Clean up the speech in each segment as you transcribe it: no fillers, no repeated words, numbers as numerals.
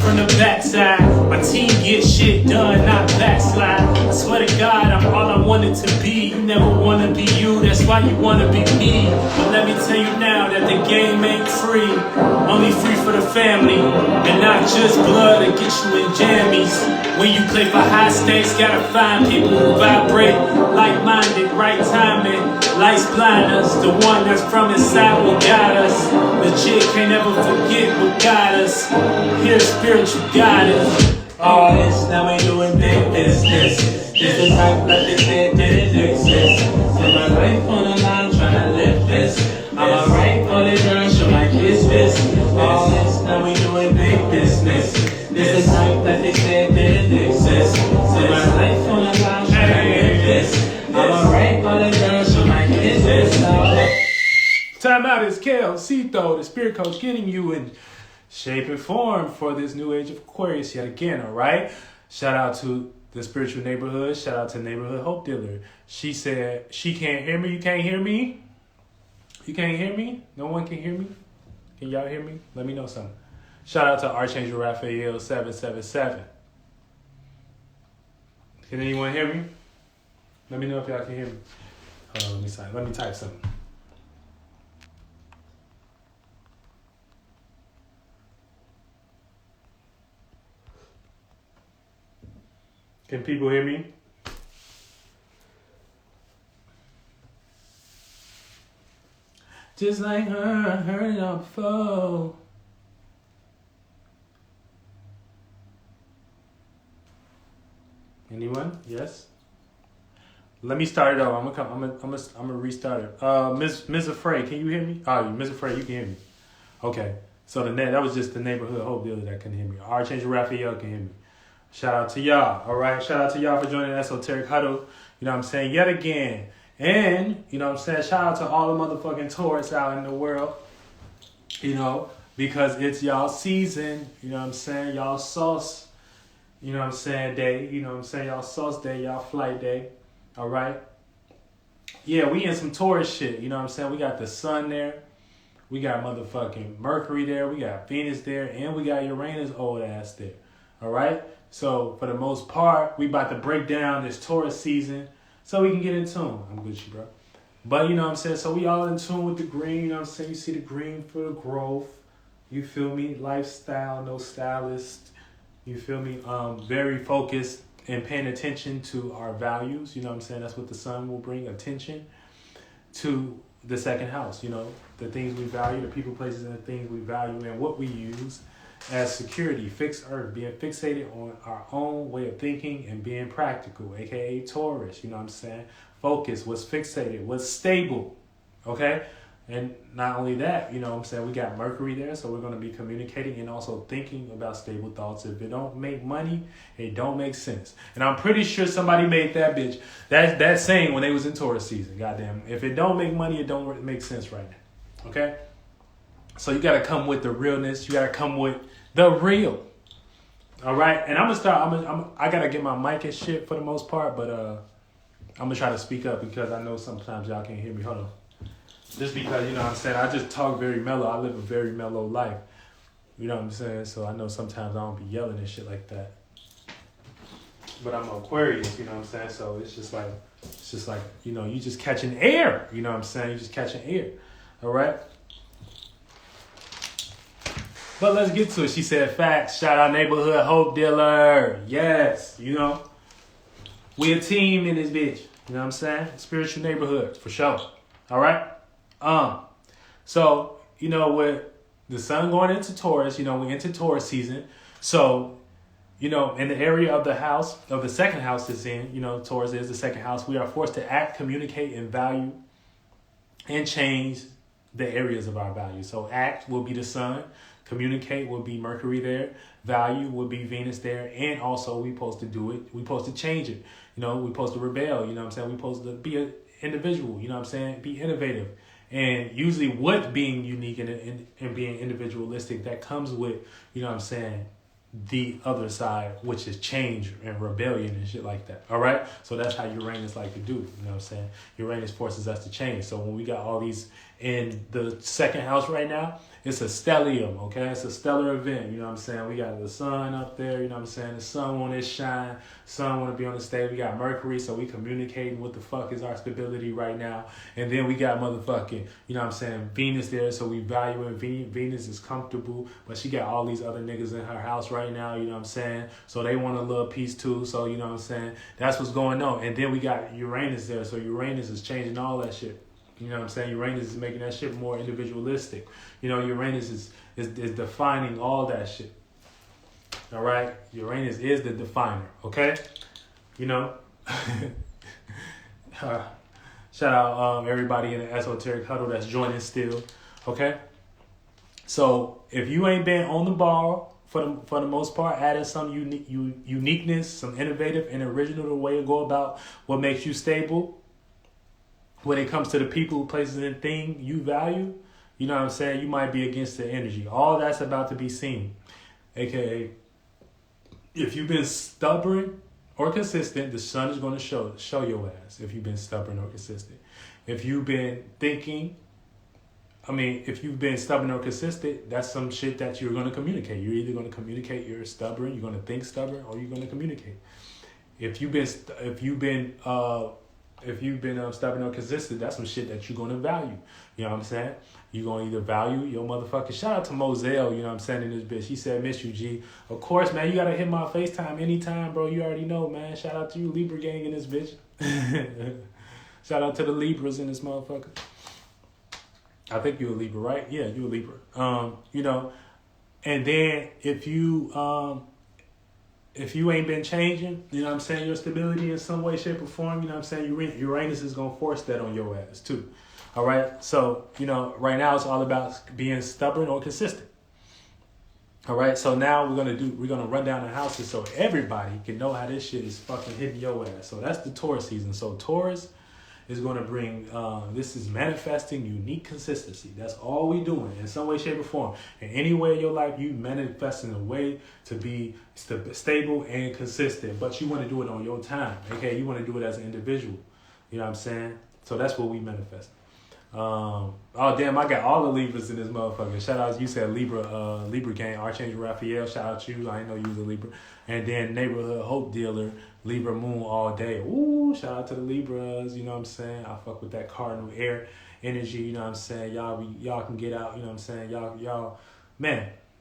from the backside. My team get shit done, not backslide. I swear to God, I'm all I wanted to be. You never wanna be you, that's why you wanna be me. But let me tell you now that the game ain't free. Only free for the family, and not just blood to get you in jammies. When you play for high stakes, gotta find people who vibrate like-minded, right timing. Lights blind us, the one that's from inside will guide us. Legit, can't ever forget what got us. Here's spiritual guidance. All this, now we doing big business. This is hype like they said didn't exist. Put my life on the line, tryna live this. I'm alright, all the girls show my kiss this. All this, now we doing big business. This is hype like they said didn't exist. Put my life on the line, tryna live this. I'm alright, all the girls show my kiss this. Time out is Kelcito, the spirit coach, getting you in shape and form for this new age of Aquarius yet again, all right? Shout out to the spiritual neighborhood. Shout out to Neighborhood Hope Dealer. She said, she can't hear me. You can't hear me? You can't hear me? No one can hear me? Can y'all hear me? Let me know something. Shout out to Archangel Raphael 777. Can anyone hear me? Let me know if y'all can hear me. Hold on, let me type something. Can people hear me? Just like her, I heard it all before. Anyone? Yes. Let me start it over. I'm gonna restart it. Miss Afraid, can you hear me? Oh, Miss Afraid, you can hear me. Okay. So that was just the Neighborhood Hope Dealer that couldn't hear me. Archangel Raphael can hear me. Shout out to y'all, all right? Shout out to y'all for joining the Esoteric Huddle, you know what I'm saying, yet again. And, you know what I'm saying, shout out to all the motherfucking Taurus out in the world, you know, because it's y'all season, you know what I'm saying, y'all sauce, you know what I'm saying, day, you know what I'm saying, y'all sauce day, y'all flight day, all right? Yeah, we in some Taurus shit, you know what I'm saying, we got the sun there, we got motherfucking Mercury there, we got Venus there, and we got Uranus old ass there, all right? So, for the most part, we about to break down this Taurus season so we can get in tune. I'm good, you bro. But, you know what I'm saying? So, we all in tune with the green. You know what I'm saying? You see the green for the growth. You feel me? Lifestyle, no stylist. You feel me? Very focused and paying attention to our values. You know what I'm saying? That's what the sun will bring, attention to the second house. You know, the things we value, the people, places, and the things we value, and what we use as security, fixed earth, being fixated on our own way of thinking and being practical, aka Taurus, you know what I'm saying? Focus, what's fixated, what's stable, okay? And not only that, you know what I'm saying, we got Mercury there, so we're going to be communicating and also thinking about stable thoughts. If it don't make money, it don't make sense. And I'm pretty sure somebody made that bitch, that saying when they was in Taurus season, goddamn. If it don't make money, it don't make sense right now, okay? So you got to come with the realness. You got to come with the real. All right. And I'm going to start. I got to get my mic and shit for the most part. But I'm going to try to speak up because I know sometimes y'all can't hear me. Hold on. Just because, you know what I'm saying, I just talk very mellow. I live a very mellow life. You know what I'm saying? So I know sometimes I don't be yelling and shit like that. But I'm an Aquarius, you know what I'm saying? So it's just like, you know, you just catching air. You know what I'm saying? You just catching air. All right. But let's get to it. She said facts. Shout out Neighborhood Hope Dealer. Yes, you know. We a team in this bitch. You know what I'm saying? Spiritual neighborhood, for sure. All right? So, you know, with the sun going into Taurus, you know, we into Taurus season. So, you know, in the area of the house, of the second house is in, you know, Taurus is the second house. We are forced to act, communicate, and value and change the areas of our value. So act will be the sun. Communicate will be Mercury there. Value will be Venus there. And also we supposed to do it. We supposed to change it. You know, we supposed to rebel. You know what I'm saying? We supposed to be an individual. You know what I'm saying? Be innovative. And usually with being unique and being individualistic, that comes with, you know what I'm saying, the other side, which is change and rebellion and shit like that. All right. So that's how Uranus like to do. You know what I'm saying? Uranus forces us to change. So when we got all these in the second house right now, it's a stellium. Okay. It's a stellar event. You know what I'm saying? We got the sun up there. You know what I'm saying? The sun want its shine. Sun want to be on the stage. We got Mercury. So we communicating what the fuck is our stability right now. And then we got motherfucking, you know what I'm saying, Venus there. So we valuing Venus is comfortable, but she got all these other niggas in her house right now, you know what I'm saying? So they want a little piece too, so you know what I'm saying? That's what's going on. And then we got Uranus there, so Uranus is changing all that shit. You know what I'm saying? Uranus is making that shit more individualistic. You know, Uranus is defining all that shit. All right? Uranus is the definer, okay? You know? Shout out everybody in the esoteric huddle that's joining still, okay? So if you ain't been on the ball for the most part, adding some uniqueness, some innovative and original way to go about what makes you stable when it comes to the people, places, and thing you value, you know what I'm saying? You might be against the energy. All that's about to be seen. AKA, if you've been stubborn or consistent, the sun is going to show your ass if you've been stubborn or consistent. If you've been if you've been stubborn or consistent, that's some shit that you're going to communicate. You're either going to communicate you're stubborn, you're going to think stubborn, or you're going to communicate. If you've been stubborn or consistent, that's some shit that you're going to value. You know what I'm saying? You're going to either value your motherfucking... Shout out to Moselle, you know what I'm saying, in this bitch. She said, miss you, G. Of course, man, you got to hit my FaceTime anytime, bro. You already know, man. Shout out to you, Libra gang in this bitch. Shout out to the Libras in this motherfucker. I think you're a Libra, right? Yeah, you're a Libra. You know, and then if you ain't been changing, you know what I'm saying, your stability in some way, shape, or form, you know what I'm saying, Uranus is going to force that on your ass too. All right? So, you know, right now it's all about being stubborn or consistent. All right? So now we're going to run down the houses so everybody can know how this shit is fucking hitting your ass. So that's the Taurus season. So Taurus is going to bring, this is manifesting unique consistency. That's all we doing in some way, shape, or form. In any way in your life, you manifesting a way to be stable and consistent, but you want to do it on your time. Okay, you want to do it as an individual. You know what I'm saying? So that's what we manifest. Oh damn, I got all the Libras in this motherfucker. Shout out, you said Libra gang, Archangel Raphael, shout out to you. I didn't know you was a Libra. And then Neighborhood Hope Dealer, Libra Moon all day. Ooh, shout out to the Libras, you know what I'm saying? I fuck with that cardinal air energy, you know what I'm saying? Y'all can get out, you know what I'm saying?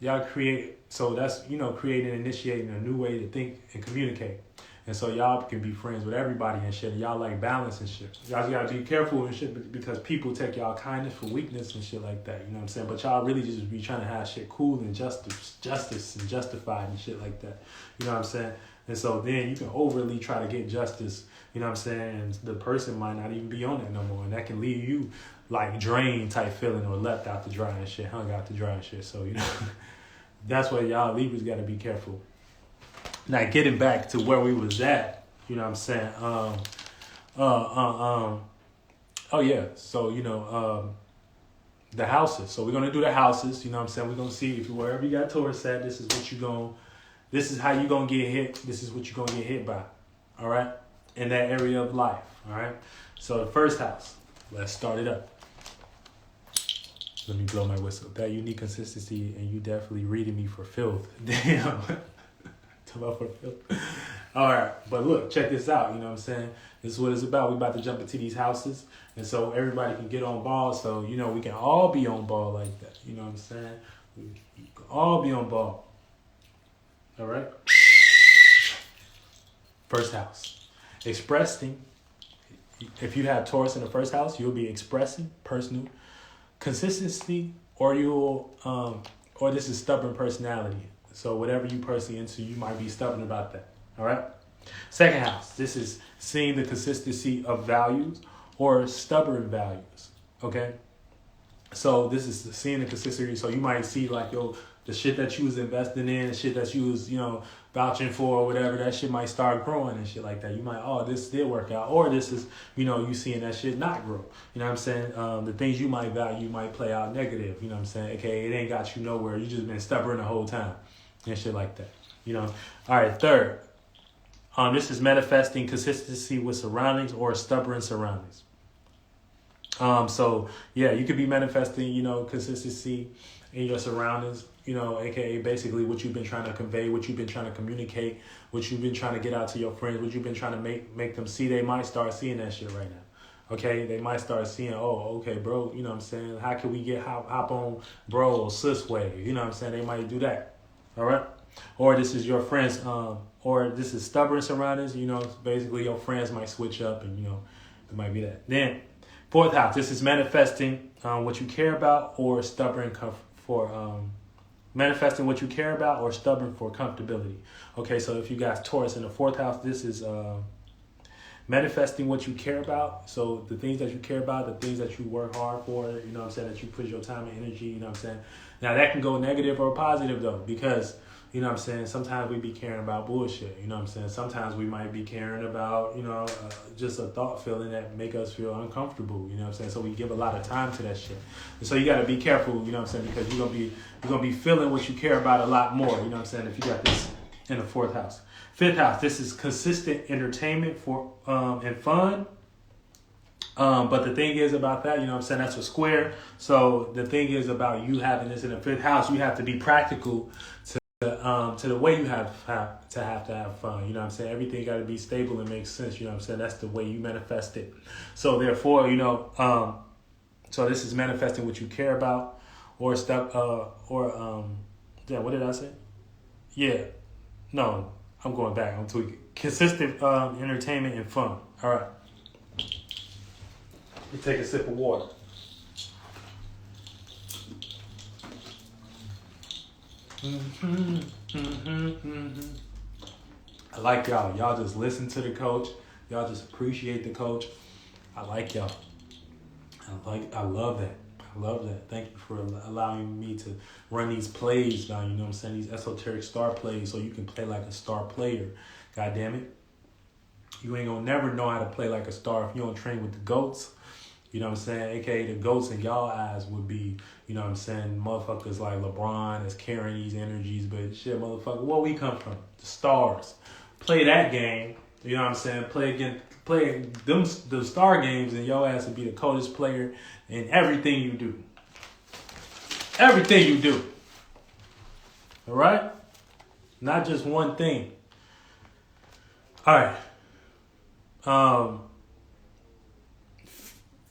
Y'all create, so that's, you know, creating and initiating a new way to think and communicate. And so y'all can be friends with everybody and shit. And y'all like balance and shit. Y'all just gotta be careful and shit because people take y'all kindness for weakness and shit like that. You know what I'm saying? But y'all really just be trying to have shit cool and justice and justified and shit like that. You know what I'm saying? And so then you can overly try to get justice. You know what I'm saying? And the person might not even be on that no more. And that can leave you like drained type feeling or left out to dry and shit, hung out to dry and shit. So, you know, that's why y'all Libras gotta be careful. Now getting back to where we was at, you know what I'm saying? Oh yeah, so you know, the houses. So we're gonna do the houses, you know what I'm saying? We're gonna see if wherever you got Taurus at, this is how you gonna get hit, this is what you're gonna get hit by. All right? In that area of life. All right. So the first house, let's start it up. Let me blow my whistle. That unique consistency, and you definitely reading me for filth. Damn. All right, but look, check this out. You know what I'm saying? This is what it's about. We about to jump into these houses, and so everybody can get on ball. So you know we can all be on ball like that. You know what I'm saying? We can all be on ball. All right. First house, expressing. If you have Taurus in the first house, you'll be expressing personal consistency, or this is stubborn personality. So whatever you personally into, you might be stubborn about that. All right. Second house. This is seeing the consistency of values or stubborn values. Okay. So this is seeing the consistency. So you might see like, the shit that you was investing in, the shit that you was, you know, vouching for or whatever, that shit might start growing and shit like that. You might, this did work out. Or this is, you know, you seeing that shit not grow. You know what I'm saying? The things you might value might play out negative. You know what I'm saying? Okay, it ain't got you nowhere. You just been stubborn the whole time. And shit like that. You know. All right, third. This is manifesting consistency with surroundings or stubborn surroundings. So yeah, you could be manifesting, consistency in your surroundings, aka basically what you've been trying to convey, what you've been trying to communicate, what you've been trying to get out to your friends, what you've been trying to make them see. They might start seeing that shit right now. Okay, they might start seeing, oh, okay, bro, you know what I'm saying? How can we get hop on bro or sis way? You know what I'm saying? They might do that. All right? Or this is your friends, or this is stubborn surroundings, basically your friends might switch up and, it might be that. Then, fourth house, this is manifesting what you care about or stubborn for manifesting what you care about or stubborn for comfortability. Okay, so if you got Taurus in the fourth house, this is manifesting what you care about. So the things that you care about, the things that you work hard for, that you put your time and energy, Now that can go negative or positive though, because sometimes we be caring about bullshit, Sometimes we might be caring about, just a thought feeling that make us feel uncomfortable, So we give a lot of time to that shit. And so you got to be careful, because you're going to be feeling what you care about a lot more, if you got this in the fourth house. Fifth house, this is consistent entertainment for and fun. But the thing is about that, that's a square. So the thing is about you having this in the fifth house, you have to be practical to the way you have to have fun. Everything got to be stable and make sense. That's the way you manifest it. So therefore, so this is manifesting what you care about or stuff, what did I say? Yeah, no, I'm going back. I'm tweaking. Consistent entertainment and fun. All right. You take a sip of water. I like y'all. Y'all just listen to the coach. Y'all just appreciate the coach. I like y'all. I love that. I love that. Thank you for allowing me to run these plays now, these esoteric star plays so you can play like a star player. God damn it. You ain't gonna never know how to play like a star if you don't train with the GOATs. AKA the GOATs in y'all eyes would be, motherfuckers like LeBron is carrying these energies, but shit, motherfucker, where we come from? The stars. Play that game, play the star games, and your ass would be the coldest player in everything you do. Everything you do. All right? Not just one thing. All right.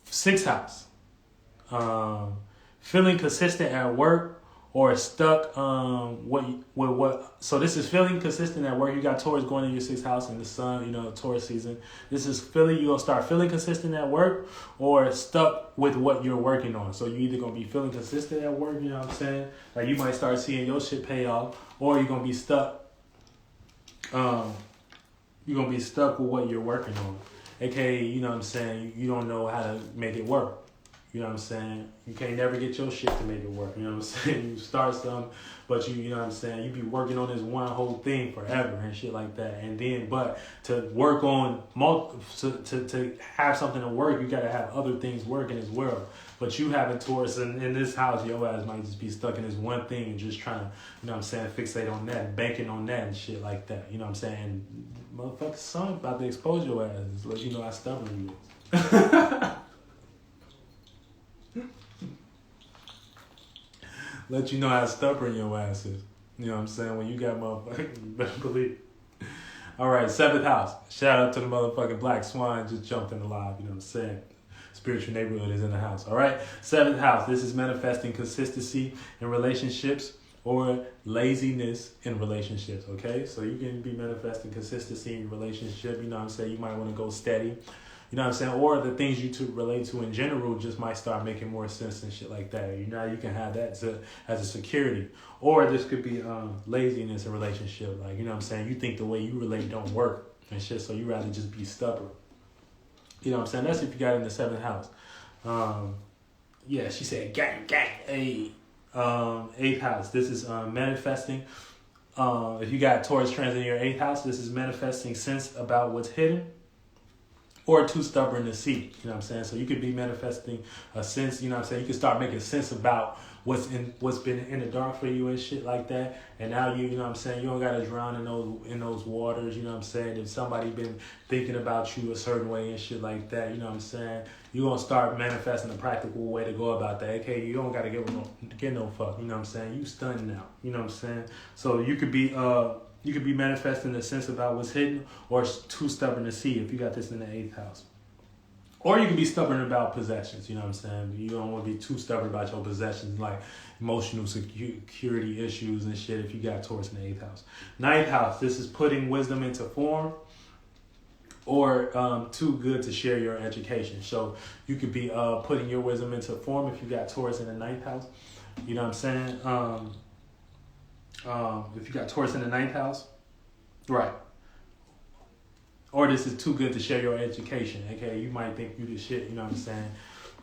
Sixth house. Feeling consistent at work or stuck so this is feeling consistent at work. You got Taurus going in your sixth house in the sun, Taurus season. This is you're gonna start feeling consistent at work or stuck with what you're working on. So you either gonna be feeling consistent at work, like you might start seeing your shit pay off, or you're gonna be stuck you're gonna be stuck with what you're working on. AKA, you don't know how to make it work. You can't never get your shit to make it work. You start something, but you be working on this one whole thing forever and shit like that. And then, but to work on, to have something to work, you gotta have other things working as well. But you having Taurus in this house, your ass might just be stuck in this one thing and just trying to, fixate on that, banking on that and shit like that. Motherfucker, son about to expose your ass. Let you know how stubborn you is. Let you know how stubborn your ass is. When you got motherfucker, you better believe it. All right, seventh house. Shout out to the motherfucking Black Swan just jumped in the live. Spiritual neighborhood is in the house. All right, seventh house. This is manifesting consistency in relationships or laziness in relationships. Okay, so you can be manifesting consistency in your relationship. You might want to go steady. Or the things you relate to in general just might start making more sense and shit like that. You can have that as a security. Or this could be laziness in relationship. Like, you think the way you relate don't work and shit, so you rather just be stubborn. That's if you got in the seventh house. She said gang, hey. Eighth house. This is manifesting. If you got Taurus transit in your eighth house, this is manifesting sense about what's hidden. or too stubborn to see. You know what I'm saying? So you could be manifesting a sense, you know what I'm saying? You can start making sense about what's been in the dark for you and shit like that. And now you know what I'm saying, you don't gotta drown in those waters, you know what I'm saying? If somebody been thinking about you a certain way and shit like that, you know what I'm saying? You're gonna start manifesting a practical way to go about that. Okay, you don't gotta get no fuck, you know what I'm saying? You stunned now, you know what I'm saying? So you could be manifesting a sense about what's hidden, or too stubborn to see if you got this in the 8th house. Or you can be stubborn about possessions, you know what I'm saying? You don't want to be too stubborn about your possessions, like emotional security issues and shit if you got Taurus in the 8th house. 9th house, this is putting wisdom into form, or too good to share your education. So you could be putting your wisdom into form if you got Taurus in the 9th house. You know what I'm saying? If you got Taurus in the 9th house, right. Or this is too good to share your education. Okay, you might think you the shit, you know what I'm saying?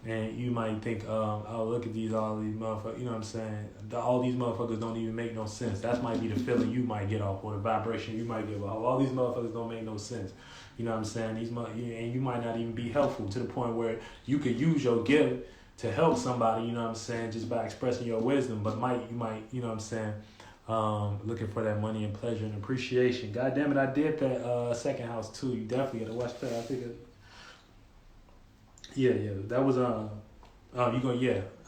And you might think, oh, look at all these motherfuckers, you know what I'm saying? All these motherfuckers don't even make no sense. That might be the feeling you might get off, or the vibration you might get off. All these motherfuckers don't make no sense. You know what I'm saying? And you might not even be helpful, to the point where you could use your gift to help somebody, you know what I'm saying, just by expressing your wisdom, but you might, you know what I'm saying, looking for that money and pleasure and appreciation. God damn it, I did that 2nd house too. You definitely gotta watch that. I think that was I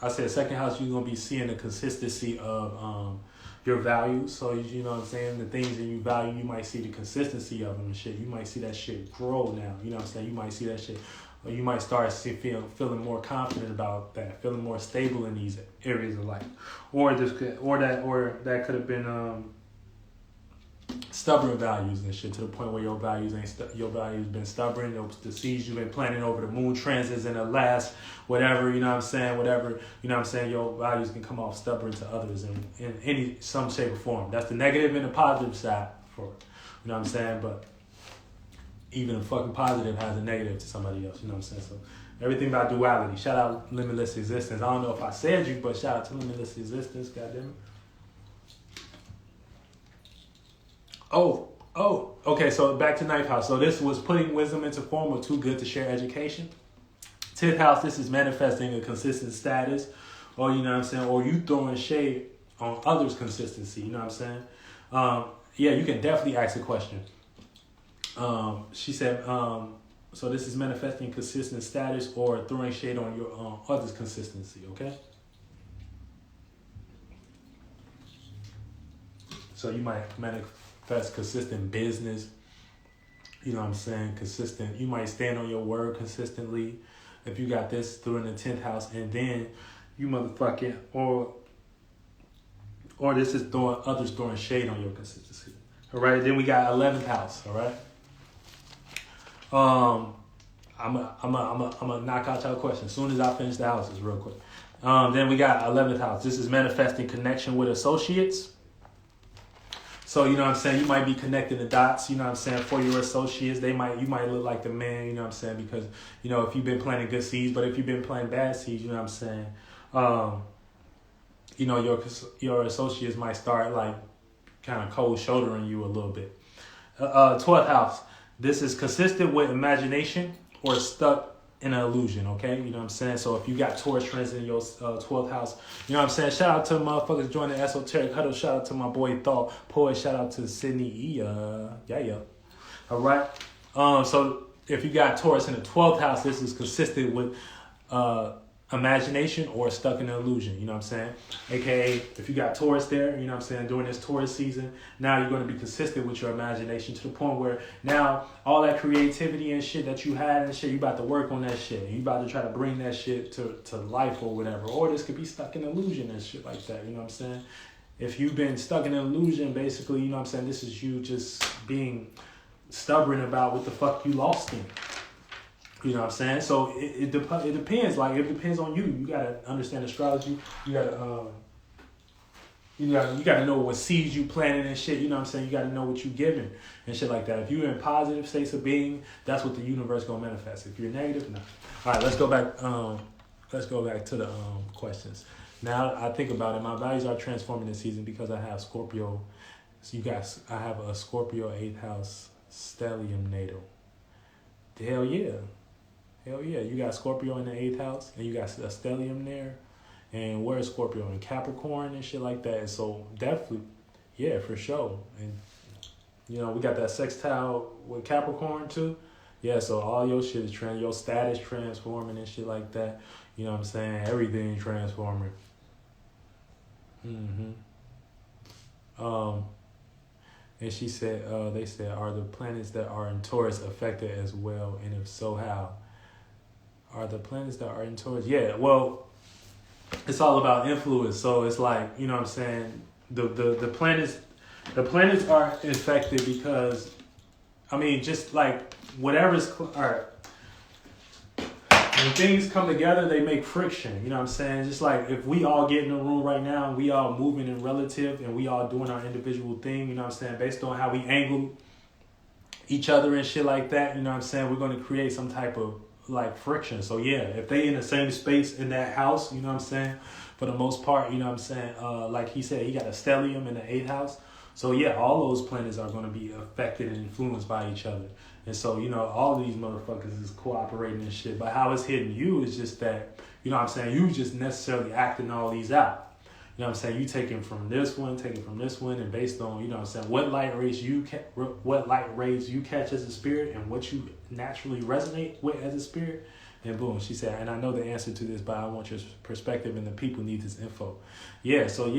said 2nd house, you're gonna be seeing the consistency of your values. So you know what I'm saying, the things that you value, you might see the consistency of them and shit. You might see that shit grow now. You know what I'm saying? You might see that shit. Or you might start feeling more confident about that, feeling more stable in these areas of life, or that could have been stubborn values and shit, to the point where your values been stubborn. The seeds you've been planting over the moon transits in the last whatever, you know what I'm saying, whatever, you know what I'm saying, your values can come off stubborn to others in some shape or form. That's the negative and the positive side for it, you know what I'm saying, but even a fucking positive has a negative to somebody else, you know what I'm saying? So everything about duality. Shout out Limitless Existence. I don't know if I said you, but shout out to Limitless Existence, goddamn it. Oh, okay, so back to 9th house. So this was putting wisdom into form, or too good to share education. 10th house, this is manifesting a consistent status, or you know what I'm saying, or you throwing shade on others' consistency, you know what I'm saying? Yeah, you can definitely ask a question. She said, so this is manifesting consistent status, or throwing shade on your others' consistency, okay? So you might manifest consistent business, you know what I'm saying, consistent. You might stand on your word consistently if you got this through in the 10th house, and then you motherfucking, or this is throwing shade on your consistency. All right, then we got 11th house, all right? I'm gonna knock out your question as soon as I finish the houses real quick. Then we got 11th house. This is manifesting connection with associates. So, you know what I'm saying, you might be connecting the dots, you know what I'm saying, for your associates. You might look like the man, you know what I'm saying, because, you know, if you've been planting good seeds, but if you've been planting bad seeds, you know what I'm saying, you know, your associates might start like kind of cold shouldering you a little bit. 12th house. This is consistent with imagination, or stuck in an illusion, okay? You know what I'm saying? So if you got Taurus transit in your 12th house, you know what I'm saying? Shout out to motherfuckers joining the Esoteric Huddle. Shout out to my boy Thought Poet. Shout out to Sydney yeah. All right? So if you got Taurus in the 12th house, this is consistent with imagination, or stuck in an illusion, you know what I'm saying? AKA, if you got Taurus there, you know what I'm saying, during this Taurus season, now you're going to be consistent with your imagination, to the point where now all that creativity and shit that you had and shit, you about to work on that shit. You about to try to bring that shit to life or whatever. Or this could be stuck in an illusion and shit like that, you know what I'm saying? If you've been stuck in an illusion, basically, you know what I'm saying, this is you just being stubborn about what the fuck you lost in. You know what I'm saying? So it depends. Like, it depends on you. You gotta understand astrology. You gotta know what seeds you planted and shit. You know what I'm saying? You gotta know what you giving and shit like that. If you're in positive states of being, that's what the universe gonna manifest. If you're negative, no. All right, let's go back. Let's go back to the questions. Now I think about it. My values are transforming this season because I have Scorpio. So I have a Scorpio 8th house stellium natal. Hell yeah. Hell yeah. You got Scorpio in the 8th house, and you got a stellium there. And where's Scorpio? In Capricorn and shit like that. So definitely, yeah, for sure. And, we got that sextile with Capricorn too. Yeah, so all your shit is your status transforming and shit like that. You know what I'm saying? Everything transforming. And she said, they said, are the planets that are in Taurus affected as well? And if so, how? Are the planets that are in Taurus? Yeah, well, it's all about influence. So it's like, you know what I'm saying? The planets are affected because, just like whatever's, all right. When things come together, they make friction. You know what I'm saying? Just like if we all get in a room right now and we all moving in relative and we all doing our individual thing, you know what I'm saying? Based on how we angle each other and shit like that, you know what I'm saying? We're going to create some type of like friction. So yeah, if they in the same space in that house, you know what I'm saying? For the most part, you know what I'm saying? Like he said, he got a stellium in the 8th house. So yeah, all those planets are going to be affected and influenced by each other. And so, all of these motherfuckers is cooperating and shit. But how it's hitting you is just that, you know what I'm saying, you just necessarily acting all these out. You know what I'm saying? You taking from this one, and based on, you know what I'm saying, what light rays you catch as a spirit and what you naturally resonate with as a spirit. And boom, she said, and I know the answer to this, but I want your perspective and the people need this info. Yeah. So,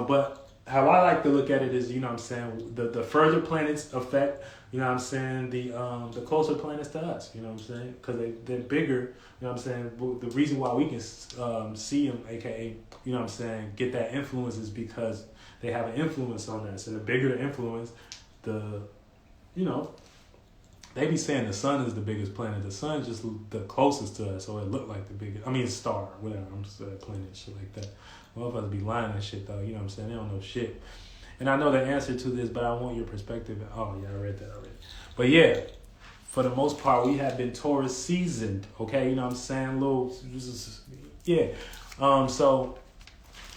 but how I like to look at it is, you know what I'm saying, the further planets affect, you know what I'm saying, the closer planets to us, you know what I'm saying, because they're bigger, you know what I'm saying. The reason why we can see them, aka, you know what I'm saying, get that influence is because they have an influence on us. And the bigger the influence, they be saying the sun is the biggest planet. The sun's just the closest to us, so it looked like the biggest, star, whatever, I'm just saying planet, shit like that. Motherfuckers be lying and shit, though, you know what I'm saying? They don't know shit. And I know the answer to this, but I want your perspective. Oh, yeah, I read that already. But yeah, for the most part, we have been Taurus seasoned, okay? You know what I'm saying? So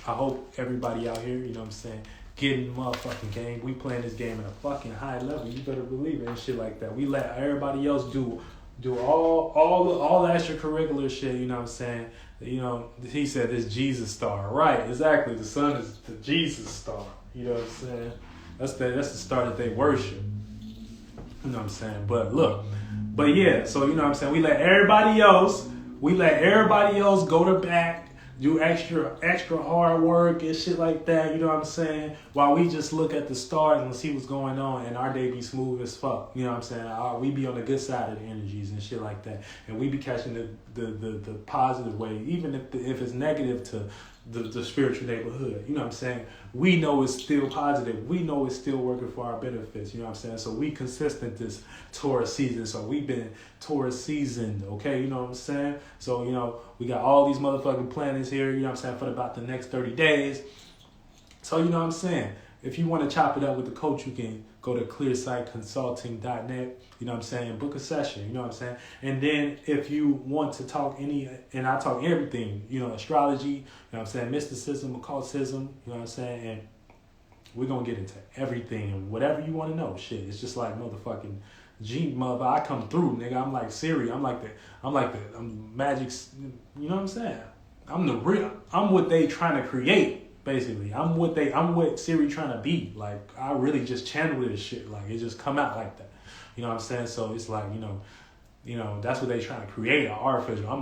I hope everybody out here, you know what I'm saying, getting the motherfucking game. We playing this game at a fucking high level. You better believe it and shit like that. We let everybody else do all the extracurricular shit, you know what I'm saying? He said this Jesus star. Right, exactly. The sun is the Jesus star. You know what I'm saying? That's the star that they worship. You know what I'm saying? But yeah, so you know what I'm saying? We let everybody else go to back, do extra hard work and shit like that, you know what I'm saying? While we just look at the stars and see what's going on, and our day be smooth as fuck, you know what I'm saying? We be on the good side of the energies and shit like that, and we be catching the positive way, even if it's negative to the spiritual neighborhood, you know what I'm saying? We know it's still positive. We know it's still working for our benefits, you know what I'm saying? So we consistent this Taurus season. So we've been Taurus seasoned, okay? You know what I'm saying? So, we got all these motherfucking planets here, you know what I'm saying, for about the next 30 days. So, you know what I'm saying? If you want to chop it up with the coach, you can go to clearsightconsulting.net, you know what I'm saying, book a session, you know what I'm saying? And then if you want to talk and I talk everything, astrology, you know what I'm saying, mysticism, occultism, you know what I'm saying, and we're going to get into everything and whatever you want to know. Shit, it's just like motherfucking mother, I come through, nigga. I'm like Siri. I'm magic, you know what I'm saying? I'm what they trying to create. Basically, I'm what Siri trying to be. Like, I really just channel this shit. Like, it just come out like that. You know what I'm saying? So it's like, that's what they trying to create, an artificial. I'm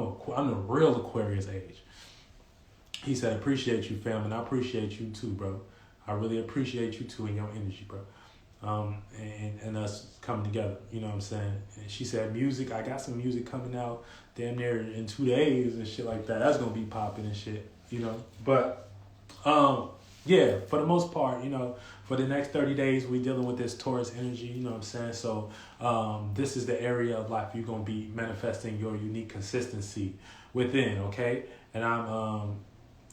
the real Aquarius age. He said, appreciate you, fam, and I appreciate you too, bro. I really appreciate you too and your energy, bro. And us coming together, you know what I'm saying? And she said, music, I got some music coming out damn near in 2 days and shit like that. That's gonna be popping and shit, But yeah, for the most part, for the next 30 days, we dealing with this Taurus energy, you know what I'm saying? So this is the area of life you're going to be manifesting your unique consistency within, okay? And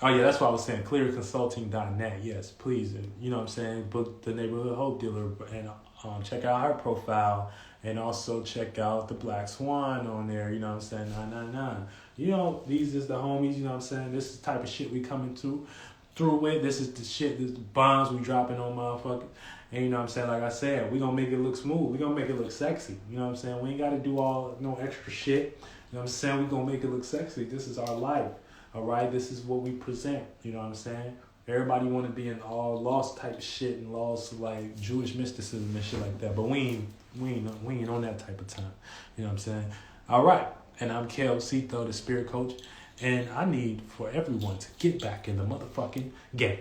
that's why I was saying clearconsulting.net. Yes, please, you know what I'm saying? Book the Neighborhood Hope Dealer and check out her profile and also check out the Black Swan on there, you know what I'm saying? 999. These is the homies, you know what I'm saying? This is the type of shit we coming through with. This is the shit, this is the bombs we dropping on motherfuckers. And you know what I'm saying? Like I said, we gonna make it look smooth. We gonna make it look sexy. You know what I'm saying? We ain't gotta do all no extra shit. You know what I'm saying? We gonna make it look sexy. This is our life. All right? This is what we present. You know what I'm saying? Everybody want to be in all lost type shit and lost like Jewish mysticism and shit like that. But we ain't on that type of time. You know what I'm saying? All right. And I'm Kel Cito, the spirit coach. And I need for everyone to get back in the motherfucking game.